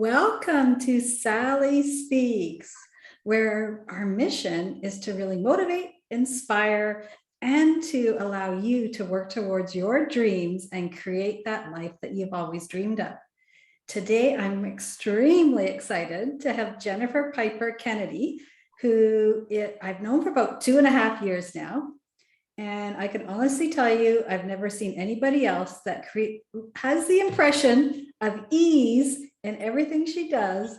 Welcome to Sally Speaks, where our mission is to really motivate, inspire, and to allow you to work towards your dreams and create that life that you've always dreamed of. Today, I'm extremely excited to have Jennifer Piper Kennedy, who I've known for about 2.5 years now. And I can honestly tell you, I've never seen anybody else that has the impression of ease in everything she does,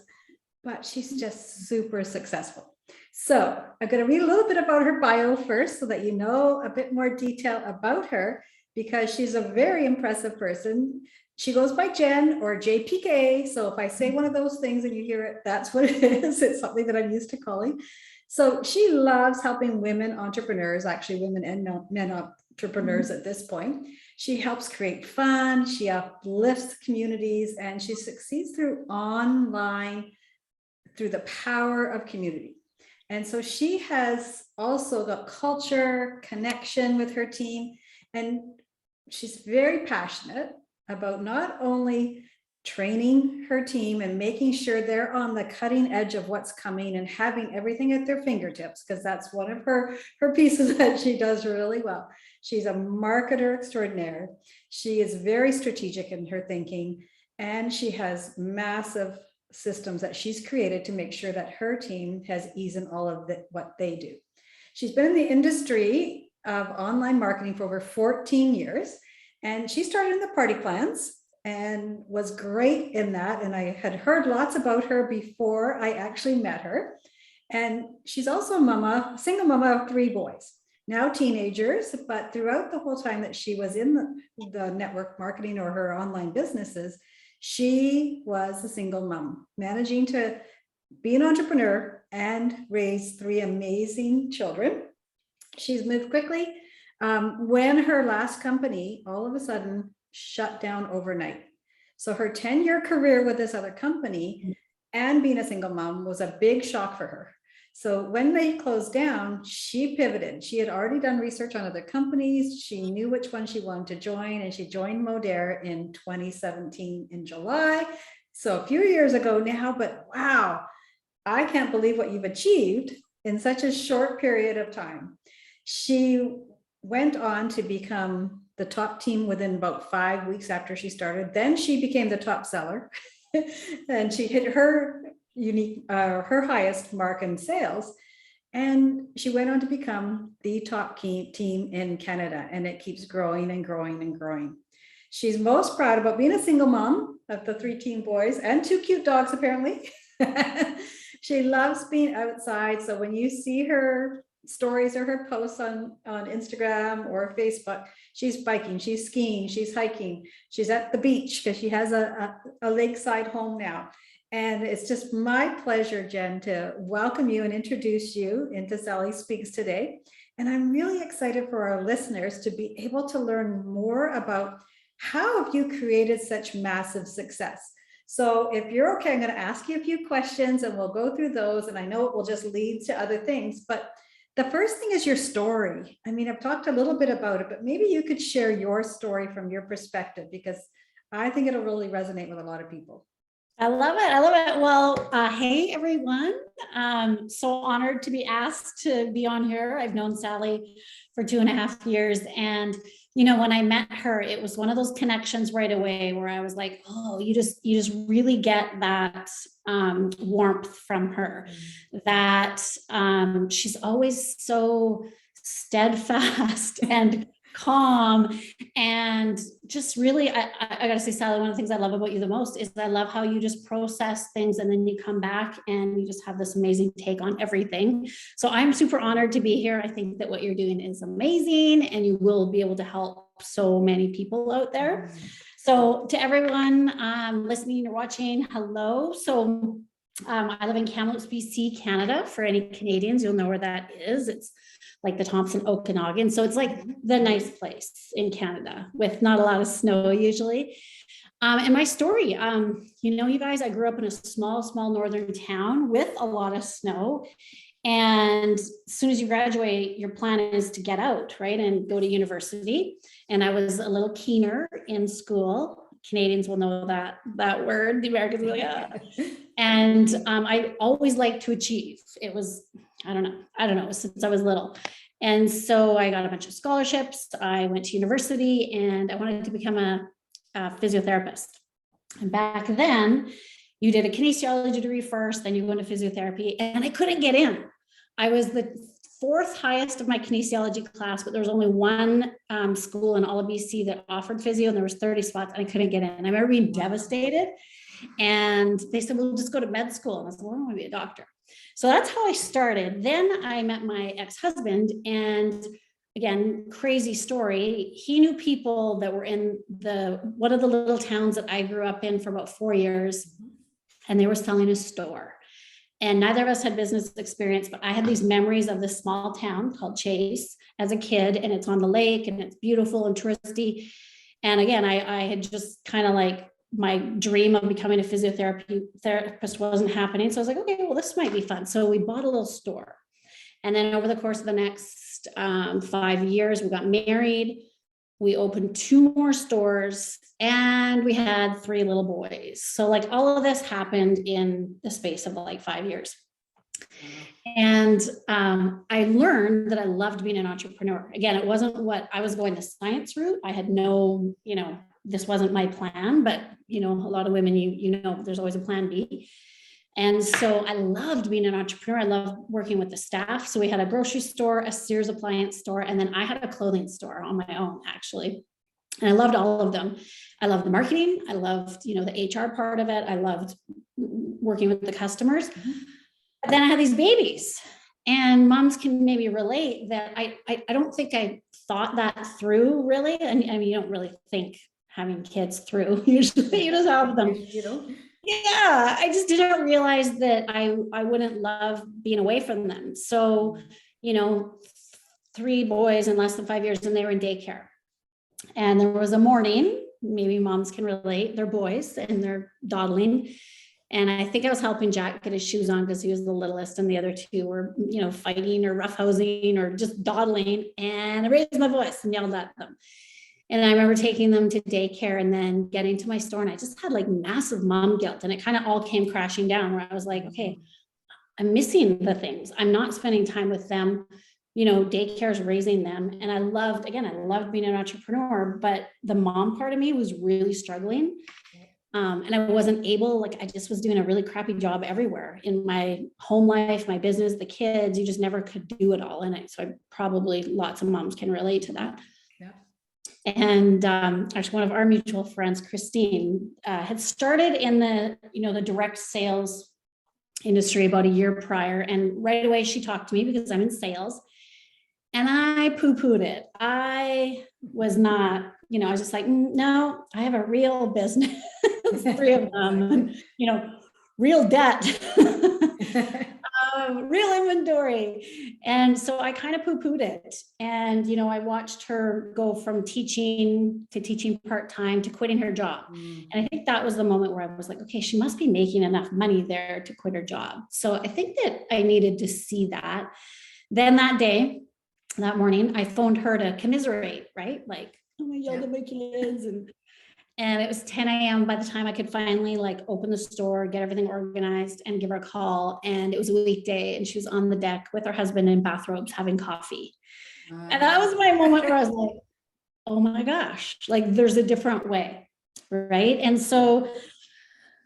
but she's just super successful. So I'm going to read a little bit about her bio first so that you know a bit more detail about her, because she's a very impressive person. She goes by Jenn or JPK. So if I say one of those things and you hear it, that's what it is. It's something that I'm used to calling. So she loves helping women entrepreneurs, actually women and men entrepreneurs at this point. She helps create fun, she uplifts communities, and she succeeds through the power of community. And so she has also got culture, connection with her team, and she's very passionate about not only training her team and making sure they're on the cutting edge of what's coming and having everything at their fingertips, because that's one of her pieces that she does really well. She's a marketer extraordinaire. She is very strategic in her thinking, and she has massive systems that she's created to make sure that her team has ease in all of what they do. She's been in the industry of online marketing for over 14 years, and she started in the party plans and was great in that. And I had heard lots about her before I actually met her. And she's also a single mama of 3 boys, now teenagers, but throughout the whole time that she was in the network marketing or her online businesses, she was a single mom, managing to be an entrepreneur and raise 3 amazing children. She's moved quickly. When her last company all of a sudden shut down overnight. So her 10-year career with this other company and being a single mom was a big shock for her. So when they closed down, she pivoted. She had already done research on other companies. She knew which one she wanted to join, and she joined Modere in 2017 in July. So a few years ago now, but wow, I can't believe what you've achieved in such a short period of time. She went on to become the top team within about 5 weeks after she started. Then she became the top seller and she hit her highest mark in sales. And she went on to become the top team in Canada, and it keeps growing and growing and growing. She's most proud about being a single mom of the 3 teen boys and 2 cute dogs, apparently. She loves being outside. So when you see her stories or her posts on Instagram or Facebook, she's biking, she's skiing, she's hiking, she's at the beach because she has a lakeside home now. And it's just my pleasure, Jenn, to welcome you and introduce you into Sally Speaks today. And I'm really excited for our listeners to be able to learn more about how have you created such massive success. So if you're okay, I'm going to ask you a few questions and we'll go through those. And I know it will just lead to other things, but the first thing is your story. I mean, I've talked a little bit about it, but maybe you could share your story from your perspective, because I think it'll really resonate with a lot of people. I love it. I love it. Well, hey, everyone. So honored to be asked to be on here. I've known Sally for 2.5 years. And, you know, when I met her, it was one of those connections right away where I was like, oh, you just really get that warmth from her, that she's always so steadfast and calm. And just really, I gotta say, Sally, one of the things I love about you the most is I love how you just process things and then you come back and you just have this amazing take on everything. So I'm super honored to be here. I think that what you're doing is amazing and you will be able to help so many people out there. So to everyone listening or watching, hello. So I live in Kamloops, BC, Canada. For any Canadians, you'll know where that is. It's like the Thompson Okanagan. So it's like the nice place in Canada with not a lot of snow usually. And my story, you know, you guys, I grew up in a small northern town with a lot of snow. And as soon as you graduate, your plan is to get out, right, and go to university. And I was a little keener in school. Canadians will know that word. The Americans will be like, ah. And I always liked to achieve. It was, I don't know, since I was little. And so I got a bunch of scholarships. I went to university and I wanted to become a physiotherapist. And back then, you did a kinesiology degree first, then you go into physiotherapy, and I couldn't get in. I was the fourth highest of my kinesiology class, but there was only one school in all of BC that offered physio, and there was 30 spots, and I couldn't get in. And I remember being devastated. And they said, well, just go to med school. And I said, well, I want to be a doctor. So that's how I started. Then I met my ex-husband, and again, crazy story. He knew people that were in one of the little towns that I grew up in for about 4 years, and they were selling a store. And neither of us had business experience, but I had these memories of this small town called Chase as a kid, and it's on the lake and it's beautiful and touristy. And again, I had just kind of like, my dream of becoming a therapist wasn't happening. So I was like, okay, well, this might be fun. So we bought a little store. And then over the course of the next 5 years, we got married. We opened 2 more stores, and we had 3 little boys. So like all of this happened in the space of like 5 years. And I learned that I loved being an entrepreneur. Again, it wasn't what I was going the science route. I had no, this wasn't my plan, but a lot of women, there's always a plan B. And so I loved being an entrepreneur. I loved working with the staff. So we had a grocery store, a Sears appliance store, and then I had a clothing store on my own, actually. And I loved all of them. I loved the marketing. I loved, the HR part of it. I loved working with the customers. But then I had these babies, and moms can maybe relate that I don't think I thought that through really. And I mean, you don't really think having kids through, usually you just have them. Yeah, I just didn't realize that I wouldn't love being away from them. So, 3 boys in less than 5 years, and they were in daycare. And there was a morning, maybe moms can relate, they're boys and they're dawdling. And I think I was helping Jack get his shoes on because he was the littlest, and the other 2 were, fighting or roughhousing or just dawdling. And I raised my voice and yelled at them. And I remember taking them to daycare and then getting to my store, and I just had like massive mom guilt, and it kind of all came crashing down where I was like, okay, I'm missing the things. I'm not spending time with them. Daycare is raising them. And I loved being an entrepreneur, but the mom part of me was really struggling. And I wasn't able, I just was doing a really crappy job everywhere in my home life, my business, the kids, you just never could do it all. And so probably lots of moms can relate to that. And actually, one of our mutual friends, Christine, had started in the direct sales industry about a year prior. And right away, she talked to me because I'm in sales, and I poo-pooed it. I was not, I was just like, no, I have a real business, 3 of them, real debt. Real inventory. And so I kind of poo-pooed it. And, I watched her go from teaching to teaching part-time to quitting her job. And I think that was the moment where I was like, okay, she must be making enough money there to quit her job. So I think that I needed to see that. Then that morning, I phoned her to commiserate, right? Like, oh, I yelled at my kids. And it was 10 a.m. by the time I could finally open the store, get everything organized, and give her a call. And it was a weekday, and she was on the deck with her husband in bathrobes having coffee. And that was my moment where I was like, oh my gosh, there's a different way, right? And so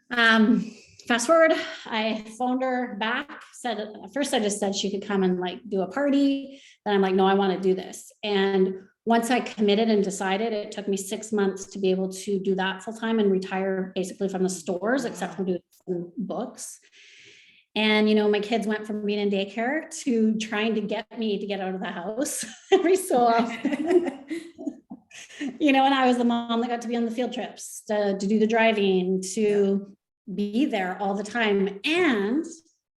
fast forward, I phoned her back, at first I just said she could come and do a party. Then I'm like, no, I want to do this. And once I committed and decided, it took me 6 months to be able to do that full time and retire basically from the stores, except for doing some books. And, my kids went from being in daycare to trying to get me to get out of the house every so often. And I was the mom that got to be on the field trips, to do the driving, to be there all the time. And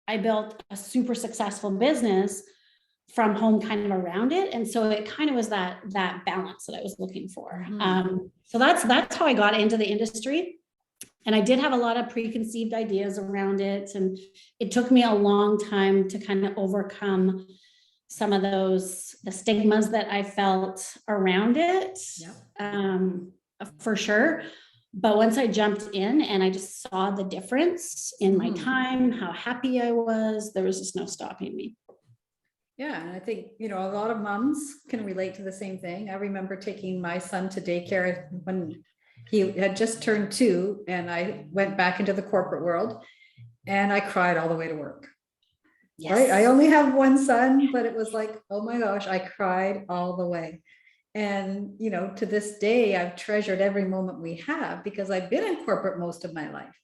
I built a super successful business from home kind of around it. And so it kind of was that balance that I was looking for. So that's how I got into the industry. And I did have a lot of preconceived ideas around it. And it took me a long time to kind of overcome some of the stigmas that I felt around it, for sure. But once I jumped in and I just saw the difference in my time, how happy I was, there was just no stopping me. Yeah, and I think, you know, a lot of moms can relate to the same thing. I remember taking my son to daycare when he had just turned 2, and I went back into the corporate world and I cried all the way to work. Yes. Right? I only have one son, but it was like, oh my gosh, I cried all the way. And, you know, to this day, I've treasured every moment we have because I've been in corporate most of my life.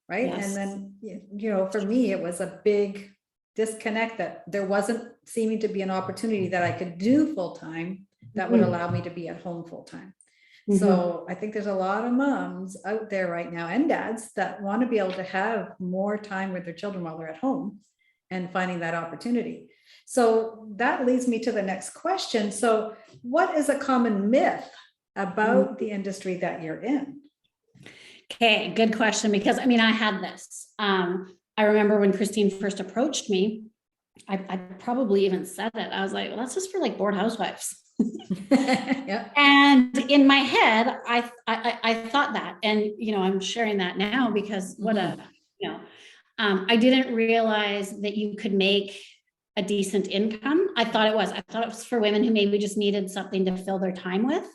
Right. Yes. And then, you know, for me, it was a big disconnect that there wasn't seeming to be an opportunity that I could do full time that would allow me to be at home full time. So I think there's a lot of moms out there right now and dads that want to be able to have more time with their children while they're at home and finding that opportunity. So that leads me to the next question. So what is a common myth about the industry that you're in? Okay, good question, because I mean, I had this. I remember when Christine first approached me, I probably even said it. I was like, well, that's just for like bored housewives. Yeah. And in my head, I thought that, and you know, I'm sharing that now because what a, you know, I didn't realize that you could make a decent income. I thought it was for women who maybe just needed something to fill their time with.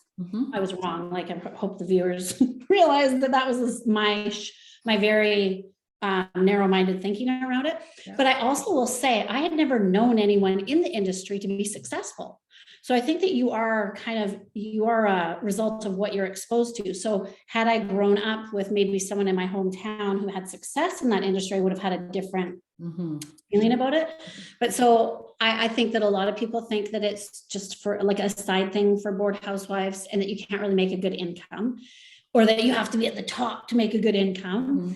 I was wrong. Like, I hope the viewers realize that was my very narrow-minded thinking around it. Yeah. But I also will say I had never known anyone in the industry to be successful. So I think that you are a result of what you're exposed to. So had I grown up with maybe someone in my hometown who had success in that industry, I would have had a different feeling about it. But so I think that a lot of people think that it's just for like a side thing for bored housewives and that you can't really make a good income, or that you have to be at the top to make a good income.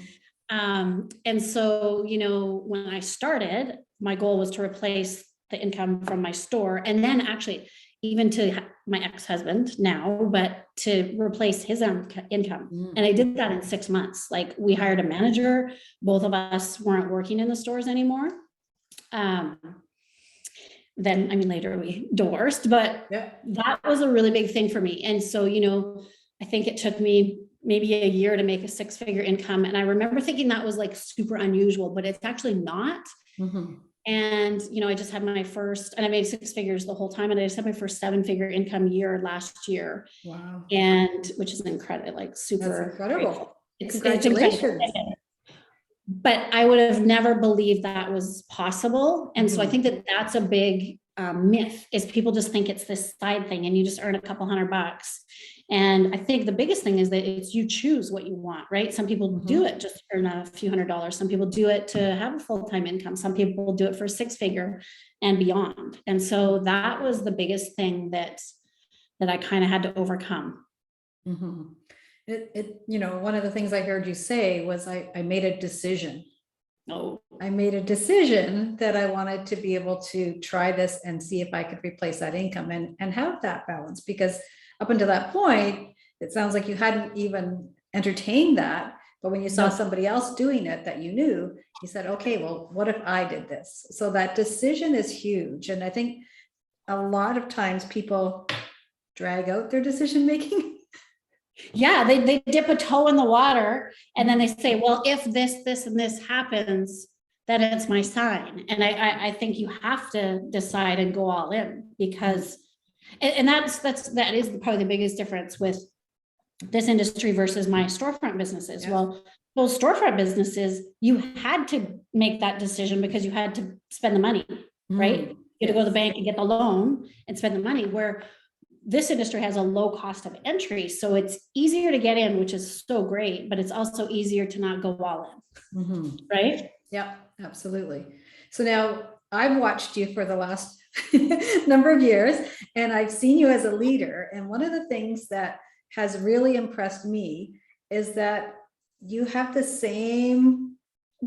And so, you know, when I started, my goal was to replace the income from my store, and then actually even to my ex-husband now, but to replace his income. And I did that in 6 months. Like, we hired a manager. Both of us weren't working in the stores anymore. Then, I mean, later we divorced, but that was a really big thing for me. And so, you know, I think it took me maybe a year to make a 6-figure income. And I remember thinking that was like super unusual, but it's actually not. And, you know, I just had my first, and I made 6 figures the whole time. And I just had my first 7-figure income year last year. Wow. And which is incredible, like super. That's incredible. Congratulations. It's incredible. But I would have never believed that was possible. And so I think that that's a big myth, is people just think it's this side thing and you just earn a couple $100. And I think the biggest thing is that it's you choose what you want, right? Some people do it just to earn a few $100s. Some people do it to have a full-time income. Some people do it for 6-figure and beyond. And so that was the biggest thing that I kind of had to overcome. You know, one of the things I heard you say was I made a decision. I made a decision that I wanted to be able to try this and see if I could replace that income and have that balance, because up until that point, it sounds like you hadn't even entertained that. But when you saw somebody else doing it that you knew, you said, okay, well, what if I did this? So that decision is huge. And I think a lot of times people drag out their decision making. Yeah, they dip a toe in the water and then they say, well, if this, and this happens, then it's my sign. And I think you have to decide and go all in, because, and that is probably the biggest difference with this industry versus my storefront businesses. Well, those storefront businesses, you had to make that decision because you had to spend the money, right? You had to go to the bank and get the loan and spend the money, where this industry has a low cost of entry. So it's easier to get in, which is so great, but it's also easier to not go all in, right? Yeah, absolutely. So now I've watched you for the last number of years, and I've seen you as a leader. And one of the things that has really impressed me is that you have the same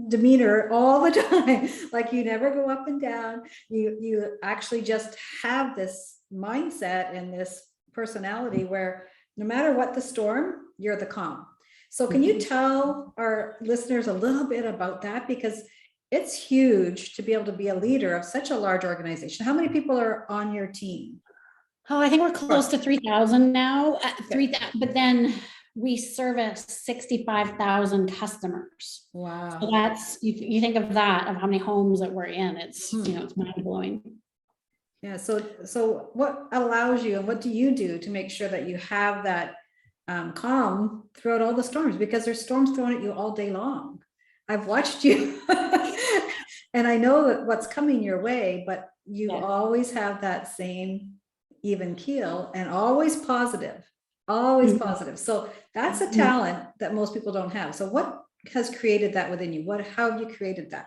demeanor all the time. Like, you never go up and down. You actually just have this mindset and this personality where no matter what the storm, you're the calm. So can you tell our listeners a little bit about that? Because it's huge to be able to be a leader of such a large organization. How many people are on your team? Oh, I think we're close to 3,000 now. 3,000, but then we service 65,000 customers. Wow. So that's, you think of that, of how many homes that we're in, it's, it's mind blowing. Yeah. So what allows you, and what do you do to make sure that you have that calm throughout all the storms? Because there's storms thrown at you all day long. I've watched you and I know that what's coming your way, but you always have that same even keel and always positive, always positive. So that's a talent that most people don't have. So what has created that within you? How have you created that?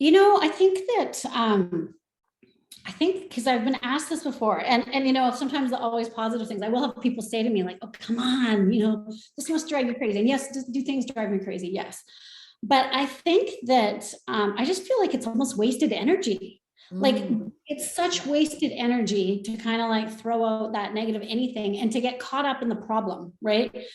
I think that, because I've been asked this before, and sometimes the always positive things, I will have people say to me like, oh, come on, this must drive you crazy. And yes, do things drive me crazy? Yes. But I think that I just feel like it's almost wasted energy. Like it's such wasted energy to kind of like throw out that negative anything and to get caught up in the problem, right?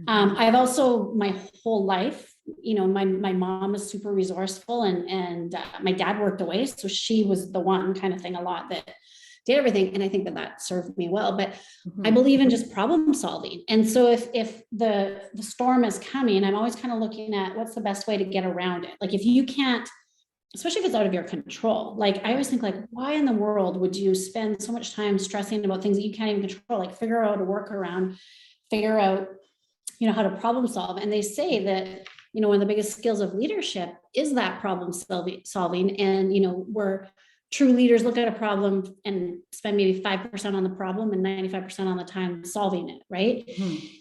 I've also, my whole life, my mom is super resourceful and my dad worked away. So she was the one kind of thing a lot that did everything. And I think that served me well, but I believe in just problem solving. And so if the storm is coming, I'm always kind of looking at what's the best way to get around it. Like if you can't, especially if it's out of your control, like I always think like, why in the world would you spend so much time stressing about things that you can't even control? Like figure out a workaround, figure out, how to problem solve. And they say that, one of the biggest skills of leadership is that problem solving. And, where true leaders look at a problem and spend maybe 5% on the problem and 95% on the time solving it. Right.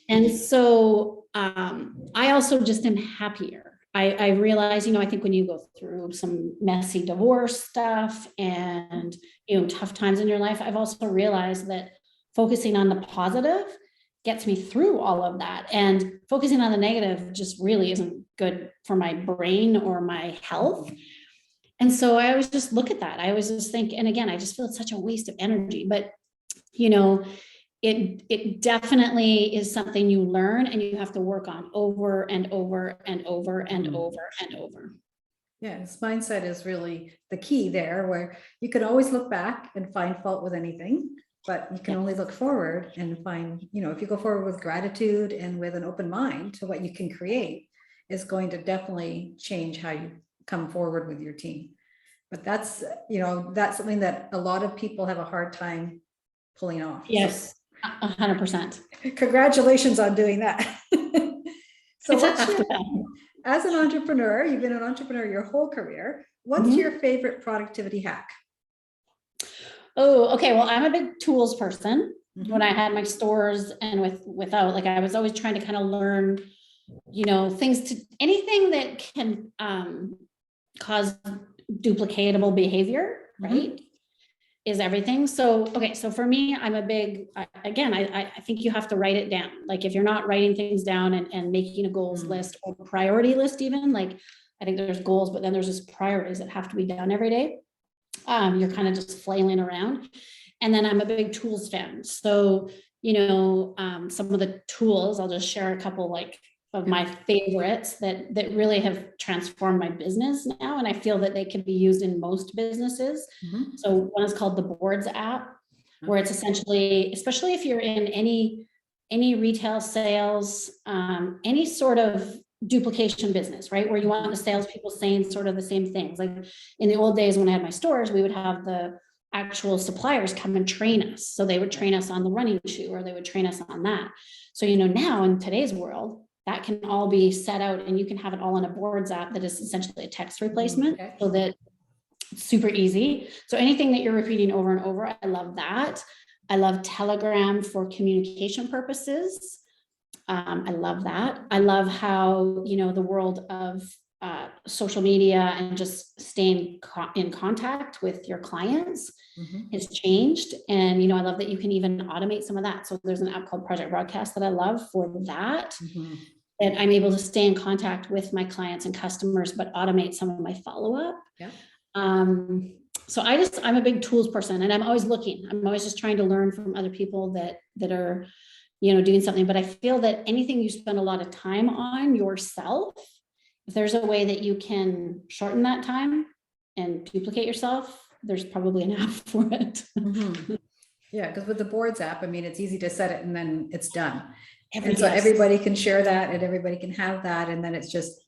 And so I also just am happier. I realize, I think when you go through some messy divorce stuff and, tough times in your life, I've also realized that focusing on the positive gets me through all of that, and focusing on the negative just really isn't good for my brain or my health. And so I always just look at that. I always just think, and again, I just feel it's such a waste of energy, but it definitely is something you learn and you have to work on over and over and over and over and over. Yeah, this mindset is really the key there, where you can always look back and find fault with anything, but you can only look forward and find, if you go forward with gratitude and with an open mind to what you can create, is going to definitely change how you come forward with your team. But that's something that a lot of people have a hard time pulling off. Yes. 100%. Congratulations on doing that. So as an entrepreneur, you've been an entrepreneur your whole career. What's your favorite productivity hack? Oh, okay. Well, I'm a big tools person. When I had my stores and without, like, I was always trying to kind of learn, things anything that can cause duplicatable behavior, right? Is everything. So, okay. So for me, I'm a big, I think you have to write it down. Like if you're not writing things down and making a goals list or priority list, even like, I think there's goals, but then there's just priorities that have to be done every day. You're kind of just flailing around. And then I'm a big tools fan. So, some of the tools, I'll just share a couple of my favorites that really have transformed my business now. And I feel that they can be used in most businesses. So one is called the Boards app, where it's essentially, especially if you're in any retail sales, any sort of duplication business, right? Where you want the salespeople saying sort of the same things. Like in the old days when I had my stores, we would have the actual suppliers come and train us. So they would train us on the running shoe, or they would train us on that. So, now in today's world, that can all be set out and you can have it all in a Boards app that is essentially a text replacement, so that it's super easy. So anything that you're repeating over and over, I love that. I love Telegram for communication purposes. I love that. I love how, the world of social media and just staying in contact with your clients has changed. And, I love that you can even automate some of that. So there's an app called Project Broadcast that I love for that. That I'm able to stay in contact with my clients and customers, but automate some of my follow-up. Yeah. So I'm a big tools person, and I'm always looking. I'm always just trying to learn from other people that are, doing something. But I feel that anything you spend a lot of time on yourself, if there's a way that you can shorten that time and duplicate yourself, there's probably an app for it. Yeah, because with the Boards app, it's easy to set it and then it's done. And so everybody can share that and everybody can have that. And then it's just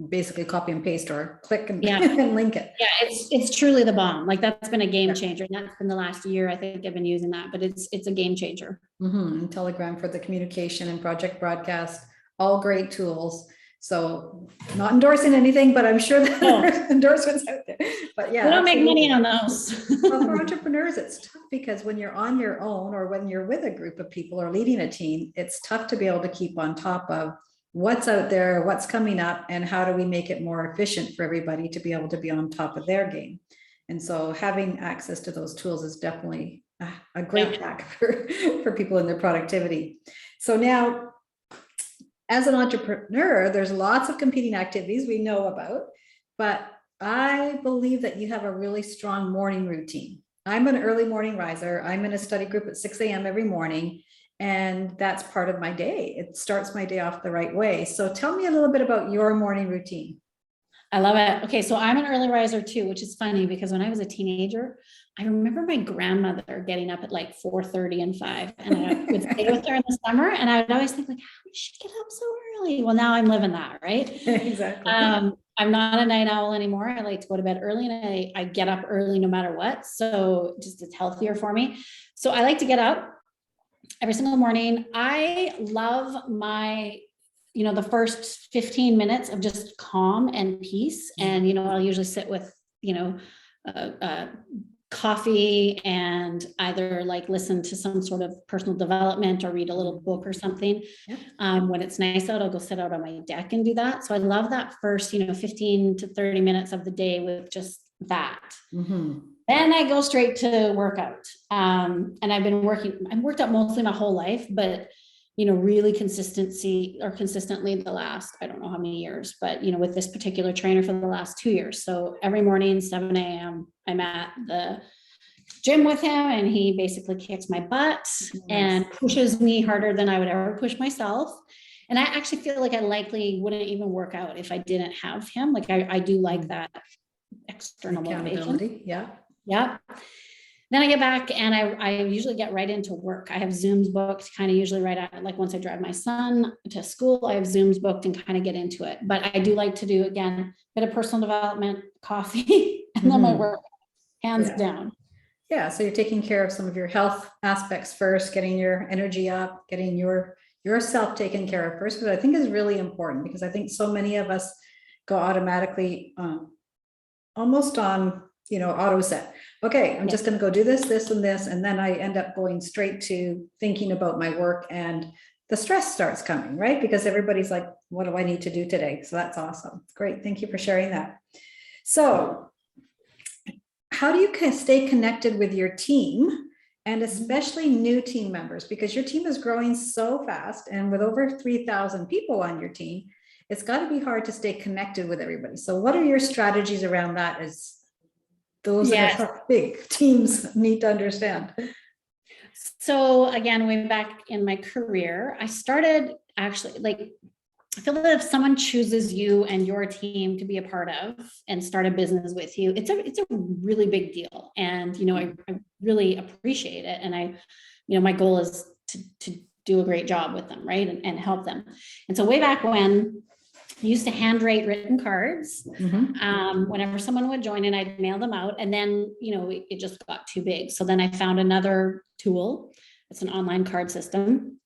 basically copy and paste or click and, and link it. Yeah, it's truly the bomb. Like that's been a game changer. And that's been the last year, I think I've been using that, but it's a game changer. And Telegram for the communication and project broadcast, all great tools. So not endorsing anything, but I'm sure that there's endorsements out there. But yeah, we don't make money on those. Well, for entrepreneurs, it's tough because when you're on your own or when you're with a group of people or leading a team, it's tough to be able to keep on top of what's out there, what's coming up, and how do we make it more efficient for everybody to be able to be on top of their game. And so having access to those tools is definitely a great hack for people in their productivity. So now, as an entrepreneur, there's lots of competing activities we know about, but I believe that you have a really strong morning routine. I'm an early morning riser. I'm in a study group at 6 a.m. every morning, and that's part of my day. It starts my day off the right way. So tell me a little bit about your morning routine. I love it. Okay, so I'm an early riser too, which is funny because when I was a teenager, I remember my grandmother getting up at like 4:30 and 5, and I would stay with her in the summer, and I would always think like, how did she get up so early? Well, now I'm living that, right? Exactly. I'm not a night owl anymore. I like to go to bed early, and I get up early no matter what. So just it's healthier for me. So I like to get up every single morning. I love my the first 15 minutes of just calm and peace. And, I'll usually sit with, coffee and either like listen to some sort of personal development or read a little book or something. When it's nice out, I'll go sit out on my deck and do that. So I love that first, 15 to 30 minutes of the day with just that. Then I go straight to workout. And I've worked out mostly my whole life, but really consistently the last, I don't know how many years, but, with this particular trainer for the last 2 years. So every morning, 7 a.m., I'm at the gym with him, and he basically kicks my butt and pushes me harder than I would ever push myself. And I actually feel like I likely wouldn't even work out if I didn't have him. Like I do like that external motivation. Yeah. Then I get back and I usually get right into work. I have Zooms booked kind of usually right at, like once I drive my son to school, I have Zooms booked and kind of get into it. But I do like to do, again, a bit of personal development, coffee, and then my work, hands down. Yeah, so you're taking care of some of your health aspects first, getting your energy up, getting yourself taken care of first, which I think is really important because I think so many of us go automatically almost on auto set. Okay, I'm just going to go do this, and this. And then I end up going straight to thinking about my work, and the stress starts coming, right? Because everybody's like, what do I need to do today? So that's awesome. Great. Thank you for sharing that. So how do you stay connected with your team, and especially new team members? Because your team is growing so fast, and with over 3,000 people on your team, it's got to be hard to stay connected with everybody. So what are your strategies around that as those are big teams need to understand? So again, way back in my career, I started actually I feel that if someone chooses you and your team to be a part of and start a business with you, it's a really big deal. And, I really appreciate it. And my goal is to do a great job with them, right? And help them. And so way back when, I used to handwrite written cards. Whenever someone would join, and I'd mail them out. And then, it just got too big. So then I found another tool. It's an online card system.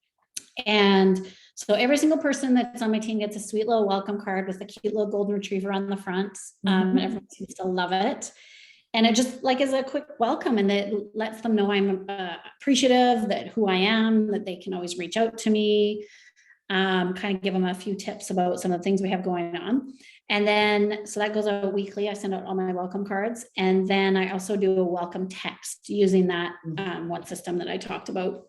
And so every single person that's on my team gets a sweet little welcome card with a cute little golden retriever on the front. And everyone seems to love it. And it just is a quick welcome, and it lets them know I'm appreciative, that who I am, that they can always reach out to me. Kind of give them a few tips about some of the things we have going on. And then, so that goes out weekly. I send out all my welcome cards. And then I also do a welcome text using that one system that I talked about.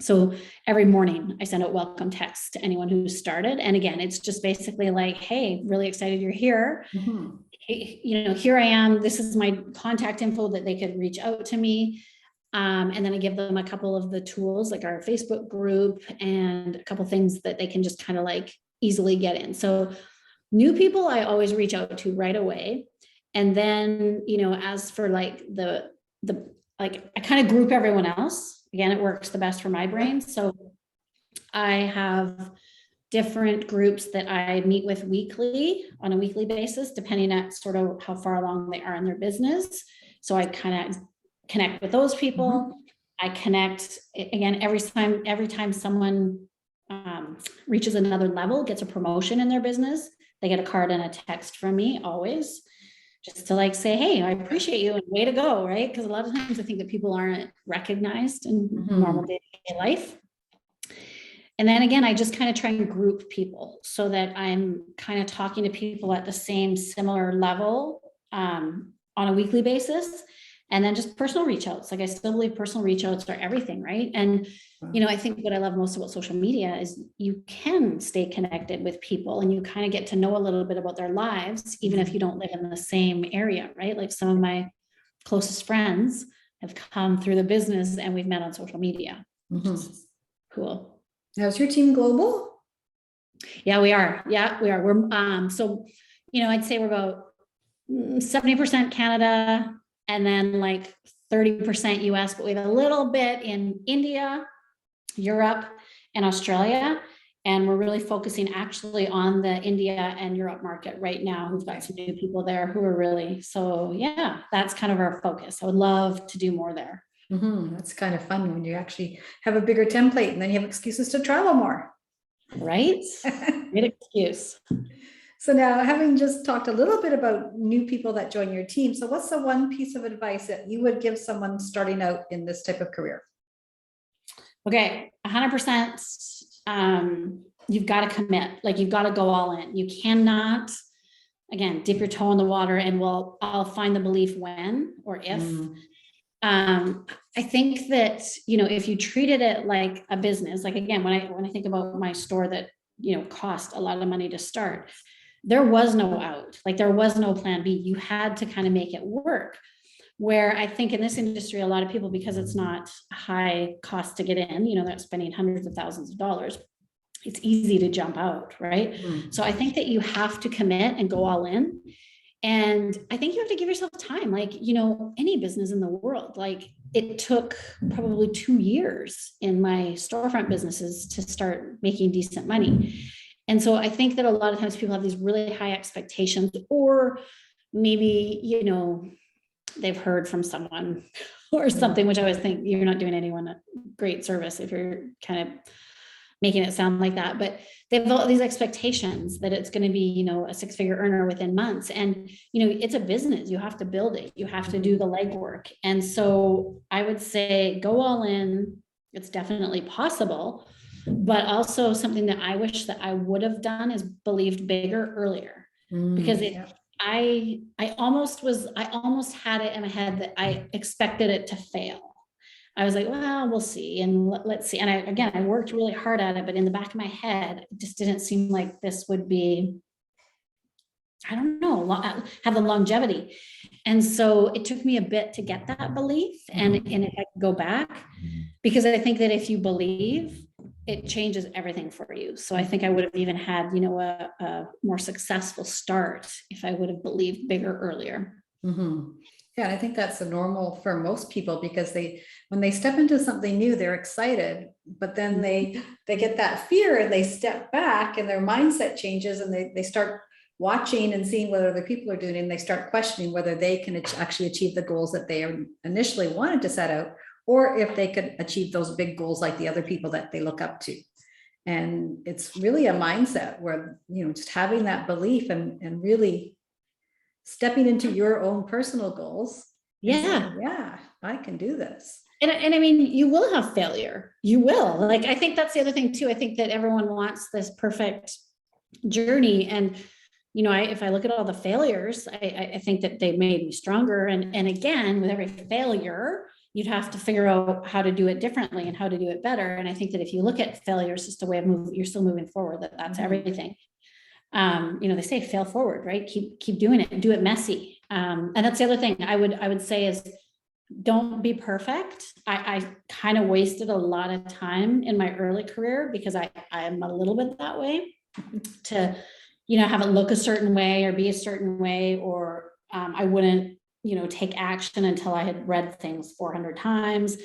So every morning I send out welcome text to anyone who started. And again, it's just basically like, hey, really excited you're here. Hey, here I am. This is my contact info that they could reach out to me. And then I give them a couple of the tools like our Facebook group and a couple things that they can just kind of easily get in. So new people, I always reach out to right away. And then, as for the I kind of group everyone else. Again, it works the best for my brain. So I have different groups that I meet with on a weekly basis, depending on sort of how far along they are in their business. So I kind of connect with those people. I connect again, every time someone reaches another level, gets a promotion in their business, they get a card and a text from me always, just to like say, hey, I appreciate you and way to go, right? Because a lot of times I think that people aren't recognized in normal day-to-day life. And then again, I just kind of try and group people so that I'm kind of talking to people at the same similar level on a weekly basis. And then just personal reach outs. Like I still believe personal reach outs are everything, right? And, you know, I think what I love most about social media is you can stay connected with people and you kind of get to know a little bit about their lives, even if you don't live in the same area, right? Like some of my closest friends have come through the business and we've met on social media, which is cool. Now, is your team global? Yeah, we are. Yeah, we are. We're, so, you know, I'd say we're about 70% Canada, and then like 30% US, but we have a little bit in India, Europe, and Australia. And we're really focusing actually on the India and Europe market right now. We've got some new people there who are really, so yeah, that's kind of our focus. I would love to do more there. That's kind of fun when you actually have a bigger template and then you have excuses to travel more. Right? Great excuse. So now, having just talked a little bit about new people that join your team, so what's the one piece of advice that you would give someone starting out in this type of career? Okay, 100%. You've got to commit, like you've got to go all in. You cannot, again, dip your toe in the water and I'll find the belief when or if. I think that, you know, if you treated it like a business, like again, when I think about my store that, you know, cost a lot of money to start, there was no out, like there was no plan B. You had to kind of make it work. Where I think in this industry, a lot of people, because it's not high cost to get in, you know, they're spending hundreds of thousands of dollars, it's easy to jump out, right? So I think that you have to commit and go all in. And I think you have to give yourself time, like, you know, any business in the world, like it took probably 2 years in my storefront businesses to start making decent money. And so I think that a lot of times people have these really high expectations, or maybe, you know, they've heard from someone or something, which I always think you're not doing anyone a great service if you're kind of making it sound like that. But they have all these expectations that it's going to be, you know, a 6-figure earner within months. And, you know, it's a business. You have to build it. You have to do the legwork. And so I would say go all in. It's definitely possible. But also something that I wish that I would have done is believed bigger earlier, because I almost had it in my head that I expected it to fail. I was like, well, we'll see. And let's see. And I worked really hard at it, but in the back of my head, it just didn't seem like this would be, I don't know, have the longevity. And so it took me a bit to get that belief. And if I could go back, because I think that if you believe, it changes everything for you. So I think I would have even had, you know, a more successful start if I would have believed bigger earlier. Yeah, and I think that's the normal for most people, because when they step into something new, they're excited, but then they get that fear and they step back and their mindset changes and they start watching and seeing what other people are doing, and they start questioning whether they can actually achieve the goals that they initially wanted to set out, or if they could achieve those big goals like the other people that they look up to. And it's really a mindset where, you know, just having that belief and really stepping into your own personal goals. Yeah. Yeah, I can do this. And I mean, you will have failure. You will. Like, I think that's the other thing too. I think that everyone wants this perfect journey. And, you know, if I look at all the failures, I think that they made me stronger. And again, with every failure, you'd have to figure out how to do it differently and how to do it better. And I think that if you look at failure as just a way of moving, you're still moving forward, that's everything. You know, they say fail forward, right? Keep doing it and do it messy. And that's the other thing I would say is don't be perfect. I kind of wasted a lot of time in my early career because I'm a little bit that way, to, you know, have it look a certain way or be a certain way, or I wouldn't, you know, take action until I had read things 400 times.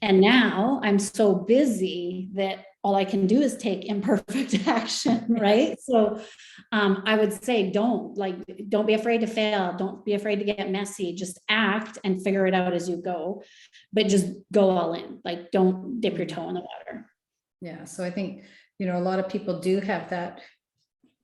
And now I'm so busy that all I can do is take imperfect action, right? So I would say don't be afraid to fail. Don't be afraid to get messy. Just act and figure it out as you go, but just go all in. Like, don't dip your toe in the water. Yeah. So I think, a lot of people do have that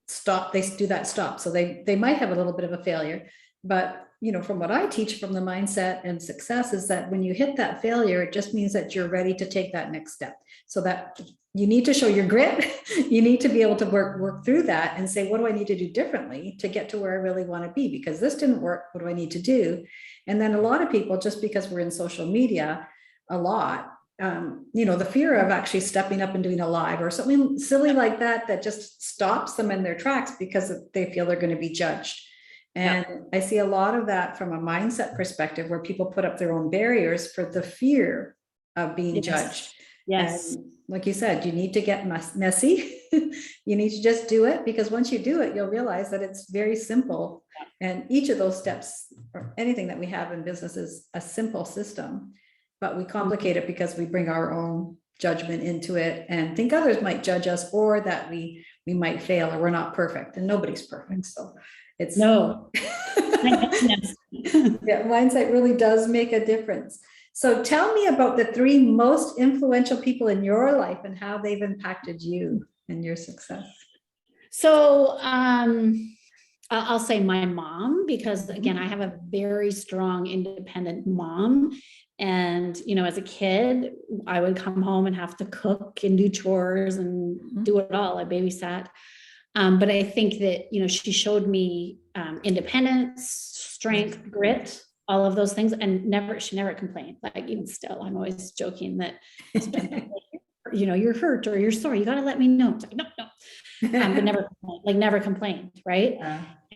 stop. They do that stop. So they might have a little bit of a failure, but from what I teach from the mindset and success is that when you hit that failure, it just means that you're ready to take that next step. So that you need to show your grit. You need to be able to work through that and say, what do I need to do differently to get to where I really want to be? Because this didn't work. What do I need to do? And then a lot of people, just because we're in social media a lot, the fear of actually stepping up and doing a live or something silly like that just stops them in their tracks because they feel they're going to be judged. And I see a lot of that from a mindset perspective where people put up their own barriers for the fear of being judged. Yes. And like you said, you need to get messy. You need to just do it, because once you do it, you'll realize that it's very simple. And each of those steps or anything that we have in business is a simple system, but we complicate it because we bring our own judgment into it and think others might judge us, or that we might fail, or we're not perfect, and nobody's perfect. So it's no. Yeah, mindset really does make a difference. So tell me about the 3 most influential people in your life and how they've impacted you and your success. So I'll say my mom, because again, I have a very strong independent mom. And, as a kid, I would come home and have to cook and do chores and do it all. I babysat. But I think that, she showed me independence, strength, grit, all of those things. And she never complained. Like, even still, I'm always joking that, you're hurt or you're sore. You got to let me know. It's like, no. But never complained. Right.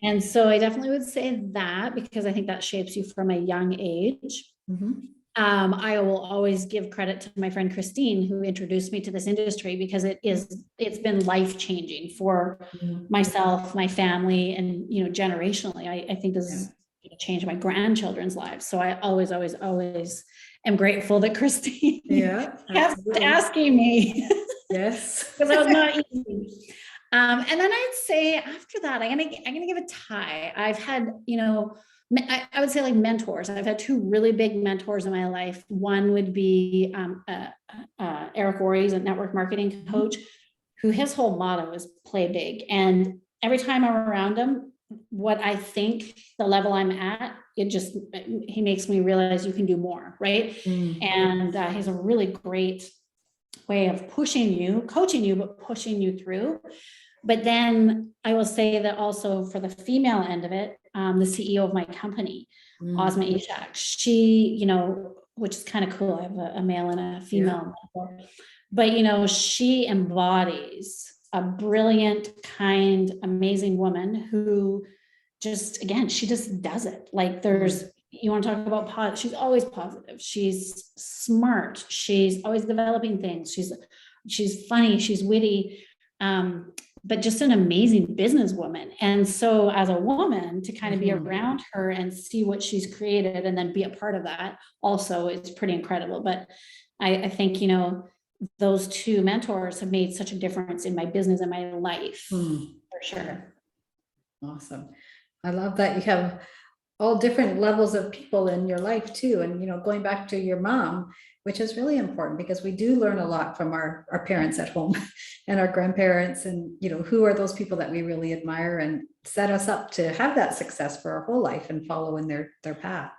And so I definitely would say that, because I think that shapes you from a young age. I will always give credit to my friend Christine, who introduced me to this industry, because it's been life-changing for myself, my family, and, generationally. I think this is going to change my grandchildren's lives. So I always am grateful that Christine kept asking me. Yes. Because that was not easy. And then I'd say after that, I'm gonna give a tie. I've had, I would say like mentors. I've had 2 really big mentors in my life. One would be Eric Worre's a network marketing coach, who his whole motto is play big. And every time I'm around him, what I think the level I'm at, he makes me realize you can do more, right? And he's a really great way of coaching you, but pushing you through. But then I will say that also for the female end of it, the CEO of my company, Ozma Ishak, she, which is kind of cool. I have a male and a female, but she embodies a brilliant, kind, amazing woman who she just does it. Like, you want to talk about she's always positive. She's smart. She's always developing things. She's funny. She's witty. But just an amazing businesswoman. And so as a woman, to kind of be around her and see what she's created and then be a part of that also is pretty incredible. But I think, those 2 mentors have made such a difference in my business and my life, for sure. Awesome. I love that you have all different levels of people in your life too. And, going back to your mom, which is really important, because we do learn a lot from our parents at home and our grandparents, and, who are those people that we really admire and set us up to have that success for our whole life and follow in their path.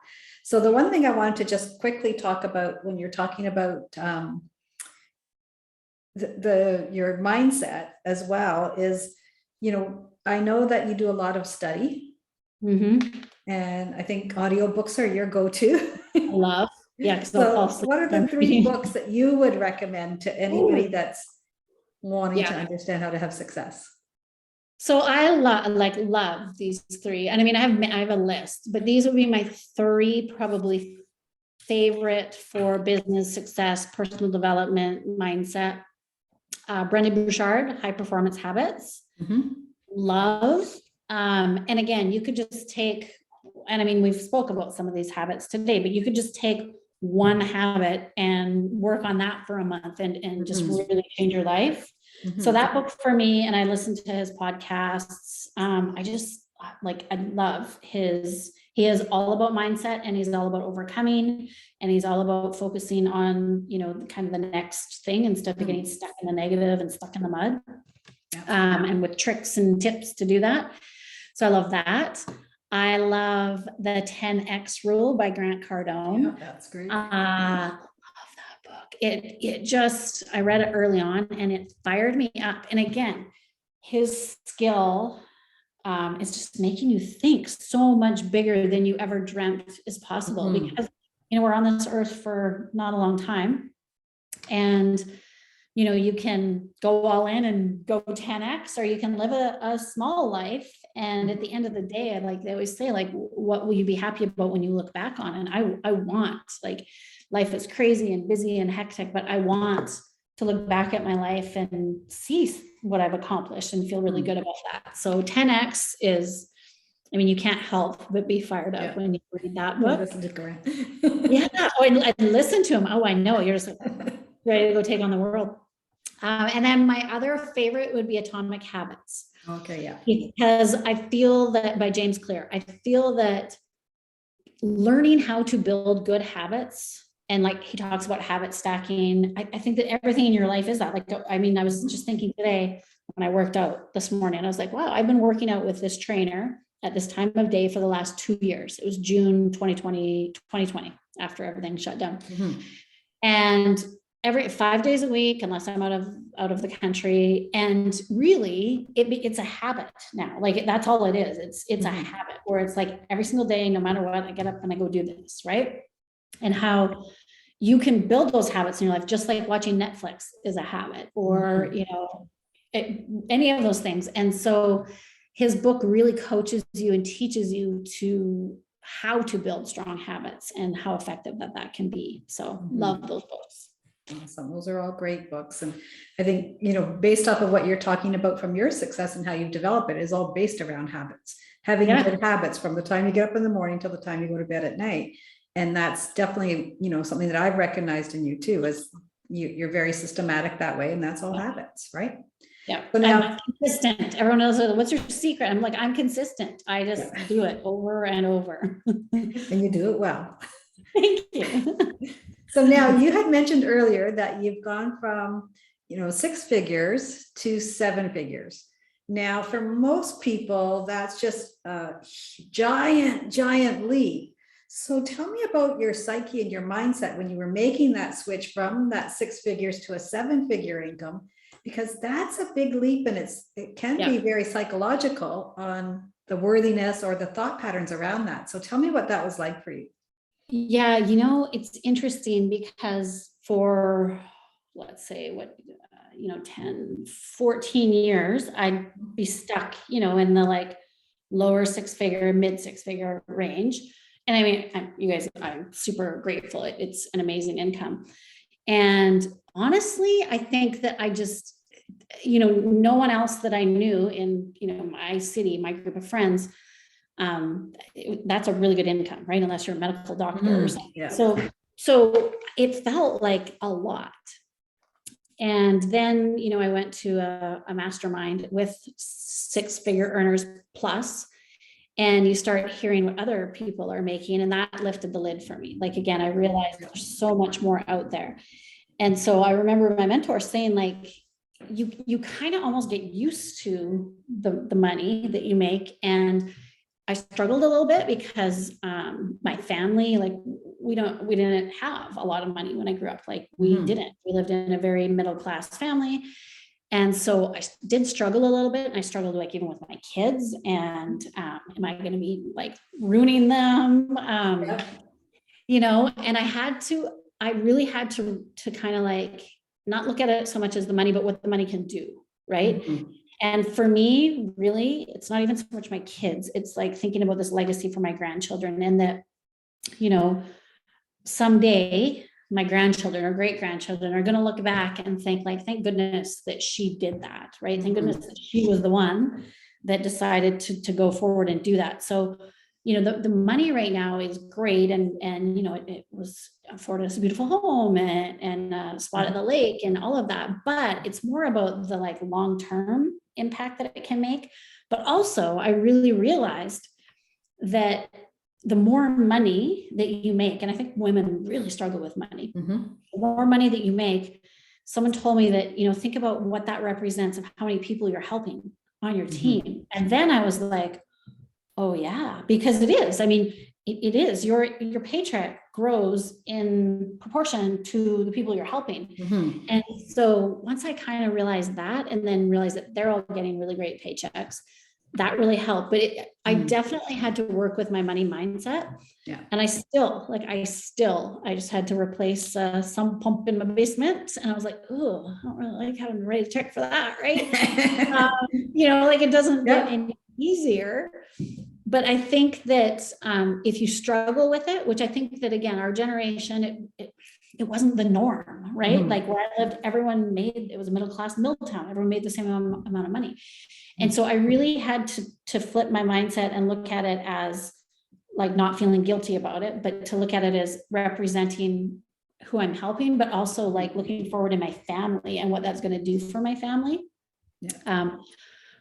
So the one thing I wanted to just quickly talk about when you're talking about your mindset as well is, I know that you do a lot of study. And I think audiobooks are your go-to. Love. Yeah. So what are the 3 books that you would recommend to anybody that's wanting to understand how to have success? So I love these 3. And I mean, I have a list, but these would be my 3 probably favorite for business success, personal development, mindset. Brendon Burchard, High Performance Habits. Love. And again, you could just take, and I mean, we've spoke about some of these habits today, but you could just take one habit and work on that for a month and just really change your life. So that book for me, and I listened to his podcasts. I just I love he is all about mindset, and he's all about overcoming, and he's all about focusing on, kind of the next thing instead of getting stuck in the negative and stuck in the mud. And with tricks and tips to do that. So I love that. I love the 10X rule by Grant Cardone. Yeah, that's great. I love that book. It just, I read it early on and it fired me up. And again, his skill is just making you think so much bigger than you ever dreamt is possible, because, we're on this earth for not a long time. And you can go all in and go 10X, or you can live a small life. And at the end of the day, like they always say, like, what will you be happy about when you look back on? And I want, like, life is crazy and busy and hectic, but I want to look back at my life and see what I've accomplished and feel really good about that. So 10X is, you can't help but be fired up when you read that book. Yeah. Oh, and listen to him. Oh, I know. You're just like, ready to go take on the world. And then my other favorite would be Atomic Habits. Okay, yeah. Because I feel that, by James Clear, I feel that learning how to build good habits, and like he talks about habit stacking, I think that everything in your life is that. Like, I was just thinking today when I worked out this morning, I was like, wow, I've been working out with this trainer at this time of day for the last 2 years. It was June 2020, after everything shut down. And every 5 days a week, unless I'm out of the country. And really it's a habit now. Like, that's all it is. It's a habit where it's like every single day, no matter what, I get up and I go do this. Right. And how you can build those habits in your life, just like watching Netflix is a habit, or, any of those things. And so his book really coaches you and teaches you to how to build strong habits and how effective that can be. So love those books. Awesome. Those are all great books. And I think, based off of what you're talking about from your success and how you've developed it, is all based around habits, having good habits from the time you get up in the morning till the time you go to bed at night. And that's definitely, something that I've recognized in you too, is you're very systematic that way, and that's all habits, right? Yeah. So now, I'm consistent. Everyone knows, what's your secret? I'm like, I'm consistent. I just do it over and over. And you do it well. Thank you. So now, you had mentioned earlier that you've gone from, 6 figures to 7 figures. Now, for most people, that's just a giant leap. So tell me about your psyche and your mindset when you were making that switch from that 6 figures to a 7-figure income, because that's a big leap, and it can be very psychological on the worthiness or the thought patterns around that. So tell me what that was like for you. Yeah, it's interesting because for, let's say, 10, 14 years, I'd be stuck, in the lower 6-figure, mid 6-figure range. And I'm super grateful. It's an amazing income. And honestly, I think that I just, no one else that I knew in, my city, my group of friends, that's a really good income, right? Unless you're a medical doctor or something. Yeah. So it felt like a lot. And then, I went to a mastermind with 6-figure earners plus, and you start hearing what other people are making, and that lifted the lid for me. Like, again, I realized there's so much more out there. And so I remember my mentor saying, like, you kind of almost get used to the money that you make. And I struggled a little bit because my family, we didn't have a lot of money when I grew up. We lived in a very middle-class family. And so I did struggle a little bit, and I struggled even with my kids, and am I going to be ruining them? And I really had to kind of not look at it so much as the money, but what the money can do. Right. And for me, really, it's not even so much my kids. It's thinking about this legacy for my grandchildren, and that, someday my grandchildren or great grandchildren are going to look back and think thank goodness that she did that. Right. Thank goodness that she was the one that decided to go forward and do that. So the money right now is great. And it was afforded us a beautiful home and a spot at the lake and all of that. But it's more about the like long-term impact that it can make. But also I really realized that the more money that you make, and I think women really struggle with money, the more money that you make, someone told me that, think about what that represents of how many people you're helping on your team. And then I was like, oh yeah, because it is. I mean, it is. Your paycheck grows in proportion to the people you're helping. And so once I kind of realized that, and then realized that they're all getting really great paychecks, that really helped. But I definitely had to work with my money mindset. Yeah. And I just had to replace some pump in my basement. And I was like, oh, I don't really like having to write a check for that, right? Like it doesn't get any easier. But I think that if you struggle with it, which I think that, again, our generation, it wasn't the norm, right? Like where I lived, it was a middle-class mill town. Everyone made the same amount of money. And so I really had to flip my mindset and look at it as like not feeling guilty about it, but to look at it as representing who I'm helping, but also like looking forward in my family and what that's going to do for my family. Yeah.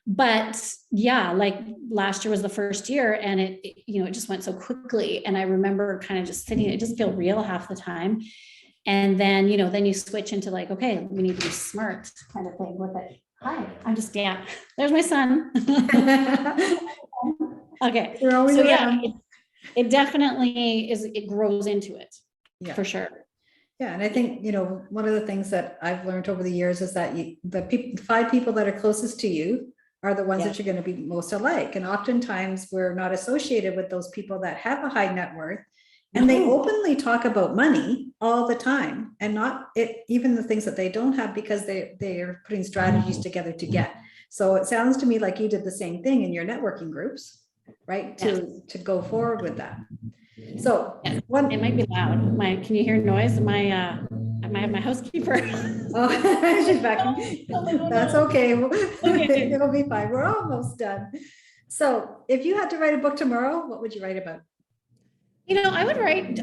But yeah, like last year was the first year and it just went so quickly. And I remember kind of just sitting, it doesn't feel real half the time. And then, then you switch into like, okay, we need to be smart kind of thing with it. Hi, there's my son. Okay. So yeah, it definitely is, it grows into it for sure. Yeah. And I think, one of the things that I've learned over the years is that the 5 people that are closest to you are the ones that you're going to be most alike. And oftentimes we're not associated with those people that have a high net worth. And they openly talk about money all the time, and even the things that they don't have, because they are putting strategies together to get. So it sounds to me like you did the same thing in your networking groups, right? To go forward with that. So it might be loud. Can you hear noise? I might have my housekeeper. Oh, she's back. That's okay. It'll be fine. We're almost done. So if you had to write a book tomorrow, what would you write about? I would write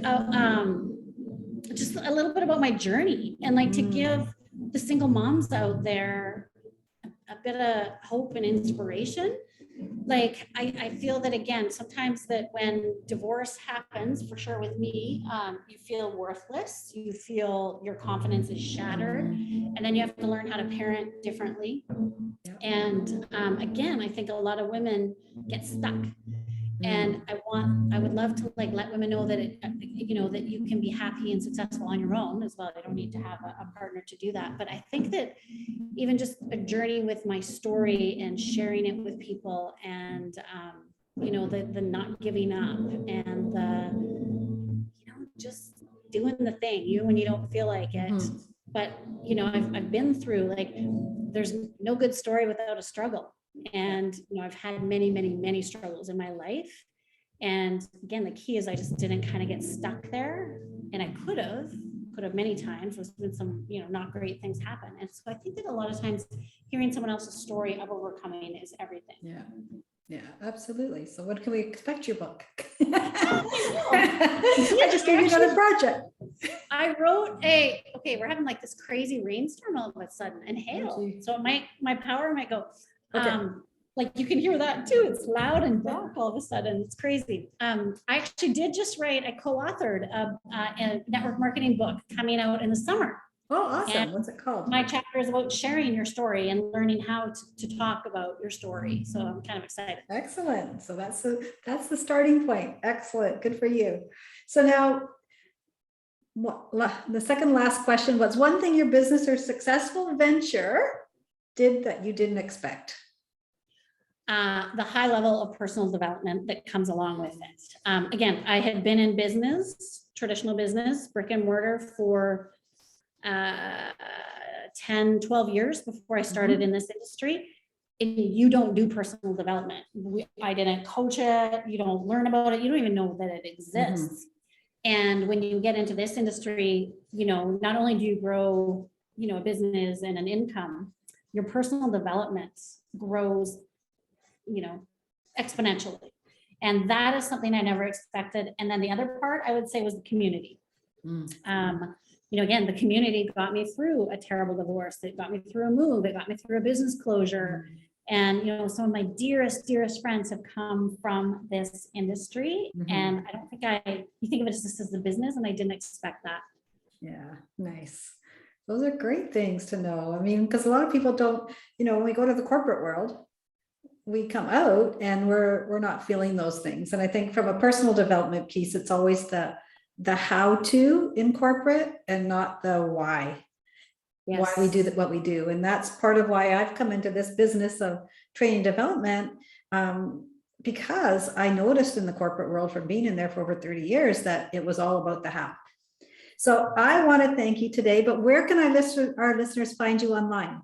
just a little bit about my journey and like to give the single moms out there a bit of hope and inspiration. Like I feel that, again, sometimes that when divorce happens, for sure with me, you feel worthless, you feel your confidence is shattered, and then you have to learn how to parent differently. And again, I think a lot of women get stuck. And I would love to like let women know that that you can be happy and successful on your own as well. I don't need to have a partner to do that. But I think that even just a journey with my story and sharing it with people, and the not giving up, and the just doing the thing even when you don't feel like it. But I've been through, like, there's no good story without a struggle. And I've had many, many, many struggles in my life. And again, the key is I just didn't kind of get stuck there. And I could have many times. There's been some, not great things happen. And so I think that a lot of times hearing someone else's story of overcoming is everything. Yeah, absolutely. So what can we expect your book? I just gave you another project. I wrote we're having like this crazy rainstorm all of a sudden and hail. So my power might go. Okay. Like you can hear that too. It's loud and dark all of a sudden. It's crazy. I actually did just write, I co-authored a network marketing book coming out in the summer. Oh, awesome. And what's it called? My chapter is about sharing your story and learning how to talk about your story. So I'm kind of excited. Excellent. So that's the starting point. Excellent. Good for you. So now, the second last question, what's one thing your business or successful venture did that you didn't expect? The high level of personal development that comes along with it. Again, I had been in business, traditional business, brick and mortar for 10, 12 years before I started in this industry. And you don't do personal development. I didn't coach it. You don't learn about it. You don't even know that it exists. And when you get into this industry, not only do you grow, a business and an income, your personal development grows, exponentially. And that is something I never expected. And then the other part I would say was the community. Again, the community got me through a terrible divorce. It got me through a move. It got me through a business closure. And, some of my dearest friends have come from this industry. And I don't think you think of it just as a business, and I didn't expect that. Yeah, nice. Those are great things to know. I mean, because a lot of people don't, when we go to the corporate world, we come out and we're not feeling those things. And I think from a personal development piece, it's always the how to in corporate and not the why. Yes. Why we do what we do. And that's part of why I've come into this business of training development, because I noticed in the corporate world from being in there for over 30 years that it was all about the how. So I want to thank you today, but where can our listeners find you online?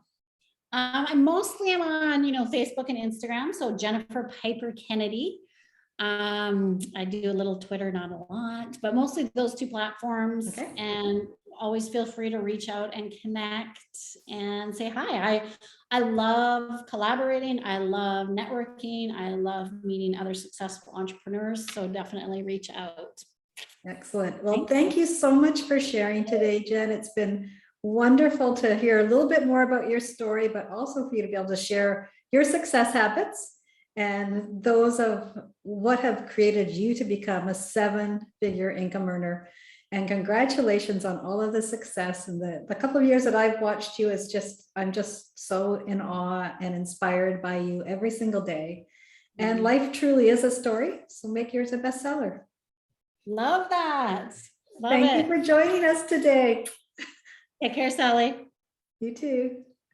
I mostly am on, Facebook and Instagram. So Jennifer Piper Kennedy. I do a little Twitter, not a lot, but mostly those two platforms. Okay. And always feel free to reach out and connect and say hi. I love collaborating. I love networking. I love meeting other successful entrepreneurs. So definitely reach out. Excellent. Well, thank you so much for sharing today, Jen. It's been wonderful to hear a little bit more about your story, but also for you to be able to share your success habits and those of what have created you to become a 7-figure income earner. And congratulations on all of the success. And the couple of years that I've watched you I'm just so in awe and inspired by you every single day. And life truly is a story. So make yours a bestseller. Love that. Thank you for joining us today. Take care, Sally. You too.